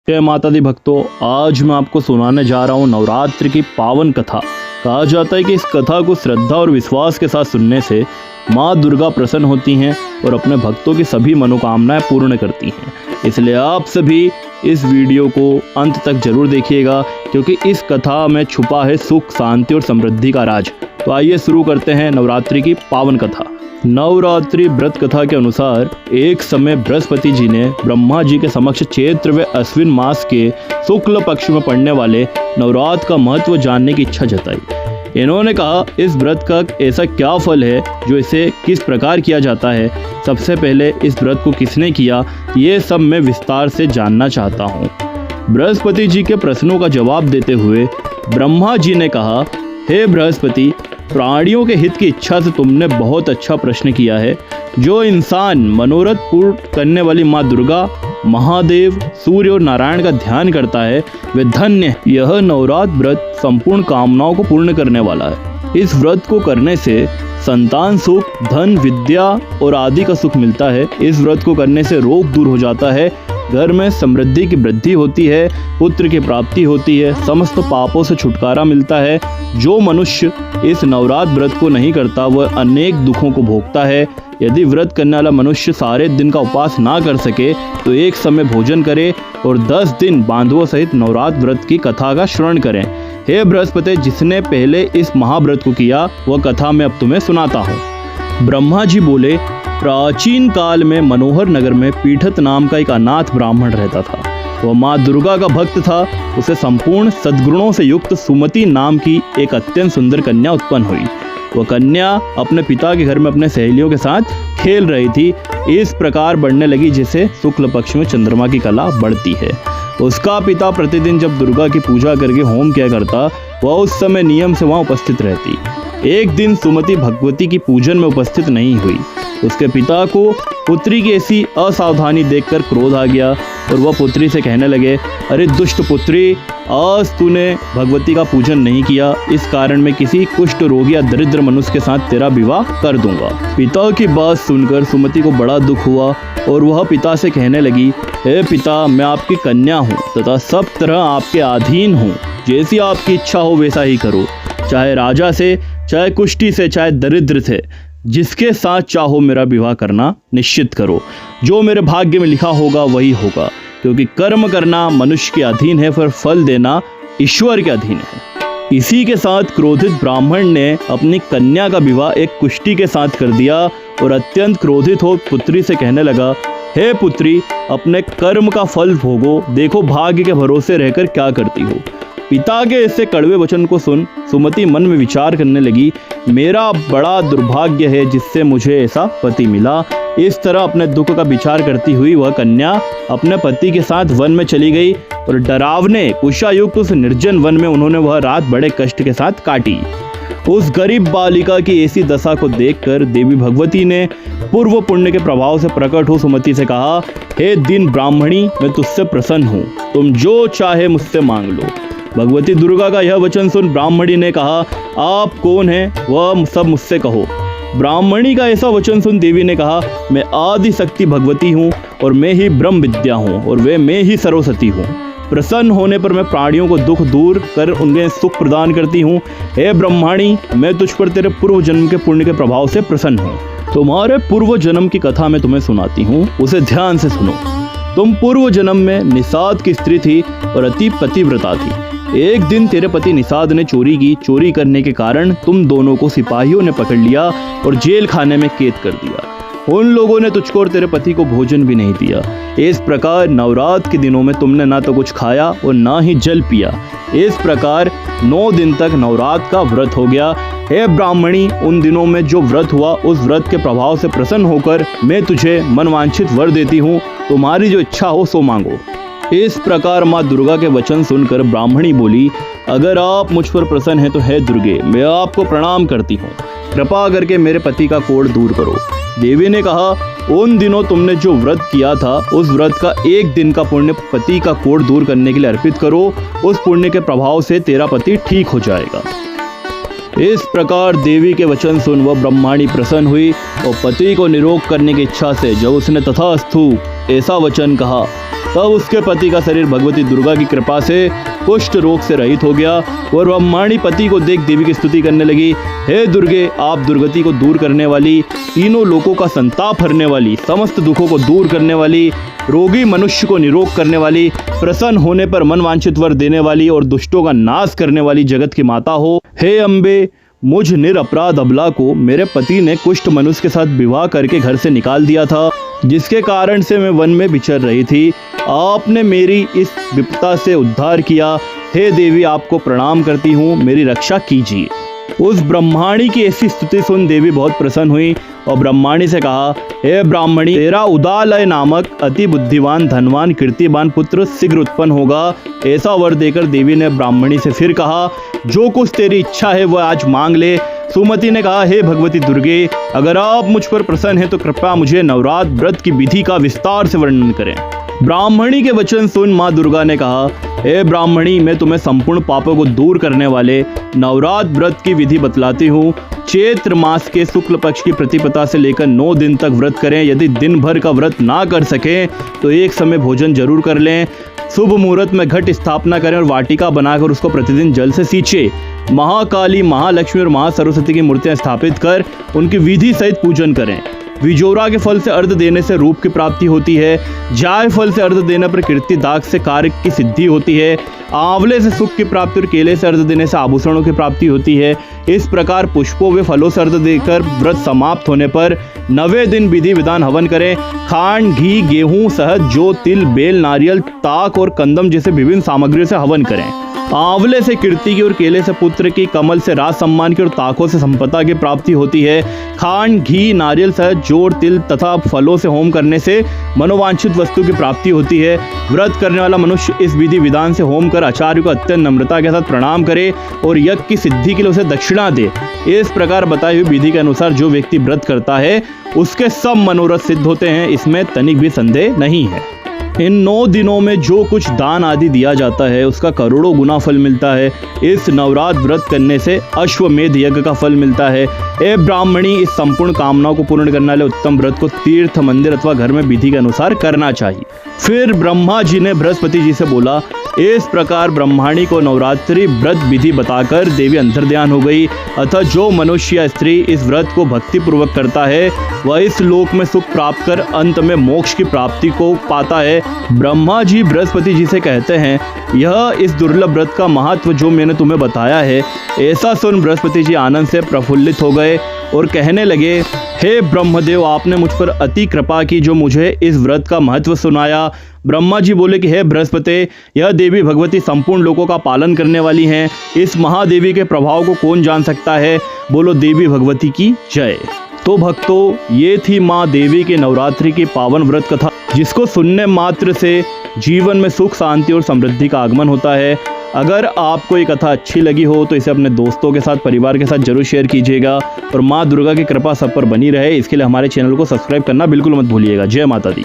जय माता दी भक्तों, आज मैं आपको सुनाने जा रहा हूँ नवरात्रि की पावन कथा। कहा जाता है कि इस कथा को श्रद्धा और विश्वास के साथ सुनने से माँ दुर्गा प्रसन्न होती हैं और अपने भक्तों की सभी मनोकामनाएं पूर्ण करती हैं। इसलिए आप सभी इस वीडियो को अंत तक जरूर देखिएगा, क्योंकि इस कथा में छुपा है सुख, शांति और समृद्धि का राज। तो आइए शुरू करते हैं नवरात्रि की पावन कथा। नवरात्रि व्रत कथा के अनुसार एक समय बृहस्पति जी ने ब्रह्मा जी के समक्ष चैत्र व अश्विन मास के शुक्ल पक्ष में पड़ने वाले नवरात्र का महत्व जानने की इच्छा जताई। इन्होंने कहा, इस व्रत का ऐसा क्या फल है जो इसे किस प्रकार किया जाता है, सबसे पहले इस व्रत को किसने किया, ये सब मैं विस्तार से जानना चाहता हूँ। बृहस्पति जी के प्रश्नों का जवाब देते हुए ब्रह्मा जी ने कहा, हे बृहस्पति, प्राणियों के हित की इच्छा से तुमने बहुत अच्छा प्रश्न किया है। जो इंसान मनोरथ पूर्ण करने वाली माँ दुर्गा, महादेव, सूर्य और नारायण का ध्यान करता है वे धन्य। यह नवरात्र व्रत संपूर्ण कामनाओं को पूर्ण करने वाला है। इस व्रत को करने से संतान सुख, धन, विद्या और आदि का सुख मिलता है। इस व्रत को करने से रोग दूर हो जाता है, घर में समृद्धि की वृद्धि होती है, पुत्र की प्राप्ति होती है, समस्त पापों से छुटकारा मिलता है। जो मनुष्य इस नवरात्र व्रत को नहीं करता वह अनेक दुखों को भोगता है। यदि व्रत करने वाला मनुष्य सारे दिन का उपवास ना कर सके तो एक समय भोजन करे और 10 दिन बांधवों सहित नवरात्र व्रत की कथा का श्रवण करें। हे बृहस्पति, जिसने पहले इस महाव्रत को किया वह कथा मैं अब तुम्हें सुनाता हूँ। ब्रह्मा जी बोले, प्राचीन काल में मनोहर नगर में पीठत नाम का एक अनाथ ब्राह्मण रहता था। वह माँ दुर्गा का भक्त था। उसे संपूर्ण सद्गुणों से युक्त सुमति नाम की एक अत्यंत सुंदर कन्या उत्पन्न हुई। वह कन्या अपने पिता के घर में अपने सहेलियों के साथ खेल रही थी। इस प्रकार बढ़ने लगी जैसे शुक्ल पक्ष में चंद्रमा की कला बढ़ती है। उसका पिता प्रतिदिन जब दुर्गा की पूजा करके होम किया करता, वह उस समय नियम से वहाँ उपस्थित रहती। एक दिन सुमति भगवती की पूजन में उपस्थित नहीं हुई। उसके पिता को पुत्री की ऐसी असावधानी देखकर क्रोध आ गया और वह पुत्री से कहने लगे, अरे दुष्ट पुत्री, आज तूने भगवती का पूजन नहीं किया, इस कारण मैं किसी कुष्ठ रोगी या दरिद्र मनुष्य के साथ तेरा विवाह कर दूंगा। पिता की बात सुनकर सुमति को बड़ा दुख हुआ और वह पिता से कहने लगी, हे पिता, मैं आपकी कन्या हूँ तथा सब तरह आपके अधीन हूँ। जैसी आपकी इच्छा हो वैसा ही करो, चाहे राजा से, चाहे कुष्ठी से, चाहे दरिद्र से, जिसके साथ चाहो मेरा विवाह करना निश्चित करो। जो मेरे भाग्य में लिखा होगा वही होगा, क्योंकि कर्म करना मनुष्य के अधीन है, पर फल देना ईश्वर के अधीन है। इसी के साथ क्रोधित ब्राह्मण ने अपनी कन्या का विवाह एक कुष्ठी के साथ कर दिया और अत्यंत क्रोधित हो पुत्री से कहने लगा, हे पुत्री, अपने कर्म का फल भोगो, देखो भाग्य के भरोसे रहकर क्या करती हो। पिता के ऐसे कड़वे वचन को सुन सुमति मन में विचार करने लगी, मेरा बड़ा दुर्भाग्य है जिससे मुझे ऐसा पति मिला। इस तरह अपने दुख का विचार करती हुई वह कन्या अपने पति के साथ वन में चली गई और डरावने कुशायुक्त उस निर्जन वन में उन्होंने वह रात बड़े कष्ट के साथ काटी। उस गरीब बालिका की ऐसी दशा को देखकर देवी भगवती ने पूर्व पुण्य के प्रभाव से प्रकट हो सुमति से कहा, हे दीन ब्राह्मणी, मैं तुझसे प्रसन्न हूँ, तुम जो चाहे मुझसे मांग लो। भगवती दुर्गा का यह वचन सुन ब्राह्मणी ने कहा, आप कौन हैं वह सब मुझसे कहो। ब्राह्मणी का ऐसा वचन सुन देवी ने कहा, मैं आदि शक्ति भगवती हूँ और मैं ही ब्रह्म विद्या हूँ और मैं ही सरस्वती हूँ। प्रसन्न होने पर मैं प्राणियों को दुख दूर कर उन्हें सुख प्रदान करती हूँ। हे ब्रह्मणी, मैं तुझ पर तेरे पूर्व जन्म के पुण्य के प्रभाव से प्रसन्न हूँ। तुम्हारे पूर्व जन्म की कथा मैं तुम्हें सुनाती हूँ, उसे ध्यान से सुनो। तुम पूर्व जन्म में निषाद की स्त्री थी और अति पतिव्रता थी। एक दिन तेरे पति निषाद ने चोरी की। चोरी करने के कारण तुम दोनों को सिपाहियों ने पकड़ लिया और जेल खाने में कैद कर दिया। उन लोगों ने तुझको और तेरे पति को भोजन भी नहीं दिया। इस प्रकार नवरात्र के दिनों में तुमने ना तो कुछ खाया और ना ही जल पिया। इस प्रकार 9 दिन तक नवरात्र का व्रत हो गया। हे ब्राह्मणी, उन दिनों में जो व्रत हुआ उस व्रत के प्रभाव से प्रसन्न होकर मैं तुझे मनवांछित वर देती हूँ। तुम्हारी जो इच्छा हो सो मांगो। इस प्रकार माँ दुर्गा के वचन सुनकर ब्राह्मणी बोली, अगर आप मुझ पर प्रसन्न हैं तो हे दुर्गे, मैं आपको प्रणाम करती हूँ, कृपा करके मेरे पति का कोढ़ दूर करो। देवी ने कहा, उन दिनों तुमने जो व्रत किया था उस व्रत का 1 दिन का पुण्य पति का कोढ़ दूर करने के लिए अर्पित करो। उस पुण्य के प्रभाव से तेरा पति ठीक हो जाएगा। इस प्रकार देवी के वचन सुन वह ब्रह्माणी प्रसन्न हुई और पति को निरोग करने की इच्छा से जब उसने तथास्तु ऐसा वचन कहा, तब उसके पति का शरीर भगवती दुर्गा की कृपा से कुष्ठ रोग से रहित हो गया और ब्रह्माणी पति को देख देवी की स्तुति करने लगी। हे दुर्गे, आप दुर्गति को दूर करने वाली, तीनों लोगों का संताप हरने वाली, समस्त दुखों को दूर करने वाली, रोगी मनुष्य को निरोग करने वाली, प्रसन्न होने पर मन वांछित वर देने वाली और दुष्टों का नाश करने वाली जगत की माता हो। हे अम्बे, मुझ निरपराध अबला को मेरे पति ने कुष्ठ मनुष्य के साथ विवाह करके घर से निकाल दिया था, जिसके कारण से मैं वन में विचर रही थी। आपने मेरी इस विपदा से उद्धार किया। हे देवी, आपको प्रणाम करती हूँ, मेरी रक्षा कीजिए। उस ब्रह्माणी की ऐसी स्तुति सुन देवी बहुत प्रसन्न हुई और ब्रह्माणी से कहा, हे ब्राह्मणी, तेरा उदालय नामक अति बुद्धिमान धनवान कीर्तिमान पुत्र शीघ्र उत्पन्न होगा। ऐसा वर देकर देवी ने ब्राह्मणी से फिर कहा, जो कुछ तेरी इच्छा है वह आज मांग ले। सुमति ने कहा, हे भगवती दुर्गे, अगर आप मुझ पर प्रसन्न हैं तो कृपया मुझे नवरात्र व्रत की विधि का विस्तार से वर्णन करें। ब्राह्मणी के वचन सुन माँ दुर्गा ने कहा, हे ब्राह्मणी, मैं तुम्हें संपूर्ण पापों को दूर करने वाले नवरात्र व्रत की विधि बतलाती हूँ। चैत्र मास के शुक्ल पक्ष की प्रतिपदा से लेकर 9 दिन तक व्रत करें। यदि दिन भर का व्रत ना कर सकें तो एक समय भोजन जरूर कर लें। शुभ मुहूर्त में घट स्थापना करें और वाटिका बनाकर उसको प्रतिदिन जल से सींचे। महाकाली, महालक्ष्मी और महासरस्वती की मूर्तियां स्थापित कर उनकी विधि सहित पूजन करें। विजोरा के फल से अर्घ देने से रूप की प्राप्ति होती है। जाय फल से अर्घ देने पर कीर्ति दाग से कार्य की सिद्धि होती है। आंवले से सुख की प्राप्ति और केले से अर्घ देने से आभूषणों की प्राप्ति होती है। इस प्रकार पुष्पों व फलों से अर्घ देकर व्रत समाप्त होने पर 9वें दिन विधि विधान हवन करें। खांड, घी, गेहूं, शहद, जौ, तिल, बेल, नारियल, ताक और कंदम जैसे विभिन्न सामग्रियों से हवन करें। आंवले से कीर्ति की और केले से पुत्र की, कमल से राज सम्मान की और ताकों से संपदा की प्राप्ति होती है। खांड, घी, नारियल, शहद, जौ, तिल तथा फलों से होम करने से मनोवांछित वस्तु की प्राप्ति होती है। व्रत करने वाला मनुष्य इस विधि विधान से होम कर आचार्य को अत्यंत नम्रता के साथ प्रणाम करे और यज्ञ की सिद्धि के लिए उसे दक्षिणा दे। इस प्रकार बताई हुई विधि के अनुसार जो व्यक्ति व्रत करता है उसके सब मनोरथ सिद्ध होते हैं, इसमें तनिक भी संदेह नहीं है। इन 9 दिनों में जो कुछ दान आदि दिया जाता है उसका करोड़ों गुना फल मिलता है। इस नवरात्र व्रत करने से अश्वमेध यज्ञ का फल मिलता है। ए ब्राह्मणी, इस संपूर्ण कामनाओं को पूर्ण करने वाले उत्तम व्रत को तीर्थ, मंदिर अथवा घर में विधि के अनुसार करना चाहिए। फिर ब्रह्मा जी ने बृहस्पति जी से बोला, इस प्रकार ब्रह्माणी को नवरात्रि व्रत विधि बताकर देवी अंतर्ध्यान हो गई। अतः जो मनुष्य या स्त्री इस व्रत को भक्ति पूर्वक करता है वह इस लोक में सुख प्राप्त कर अंत में मोक्ष की प्राप्ति को पाता है। ब्रह्मा जी बृहस्पति जी से कहते हैं, यह इस दुर्लभ व्रत का महत्व जो मैंने तुम्हें बताया है। ऐसा सुन बृहस्पति जी आनंद से प्रफुल्लित हो गए और कहने लगे, हे ब्रह्मदेव, आपने मुझ पर अति कृपा की जो मुझे इस व्रत का महत्व सुनाया। ब्रह्मा जी बोले कि हे बृहस्पति, यह देवी भगवती संपूर्ण लोगों का पालन करने वाली हैं। इस महादेवी के प्रभाव को कौन जान सकता है। बोलो देवी भगवती की जय। तो भक्तों, ये थी माँ देवी के नवरात्रि की पावन व्रत कथा, जिसको सुनने मात्र से जीवन में सुख, शांति और समृद्धि का आगमन होता है। अगर आपको ये कथा अच्छी लगी हो तो इसे अपने दोस्तों के साथ, परिवार के साथ जरूर शेयर कीजिएगा और माँ दुर्गा की कृपा सब पर बनी रहे। इसके लिए हमारे चैनल को सब्सक्राइब करना बिल्कुल मत भूलिएगा। जय माता दी।